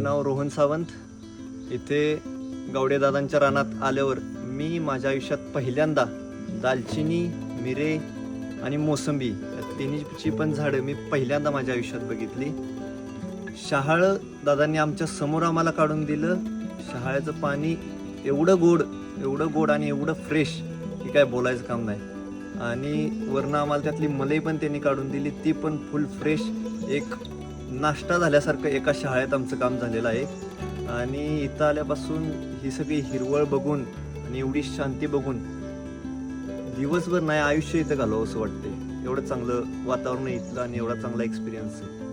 नाव रोहन सावंत. इथे गवडेदादांच्या रानात आल्यावर मी माझ्या आयुष्यात पहिल्यांदा दालचिनी, मिरे आणि मोसंबी या तिन्हीची पण झाडं मी पहिल्यांदा माझ्या आयुष्यात बघितली. शहाळ दादांनी आमच्या समोर आम्हाला काढून दिलं. शहाळ्याचं पाणी एवढं गोड आणि एवढं फ्रेश की काय बोलायचं काम नाही. आणि वरनं आम्हाला त्यातली मलई पण त्यांनी काढून दिली, ती पण फुल फ्रेश. एक नाश्ता झाल्यासारखं एका शहाळ्यात आमचं काम झालेलं आहे. आणि इथं आल्यापासून ही सगळी हिरवळ बघून आणि एवढी शांती बघून दिवसभर नाही आयुष्य इथं घालवं असं वाटते. एवढं चांगलं वातावरण आहे इथलं आणि एवढा चांगला एक्सपिरियन्स आहे.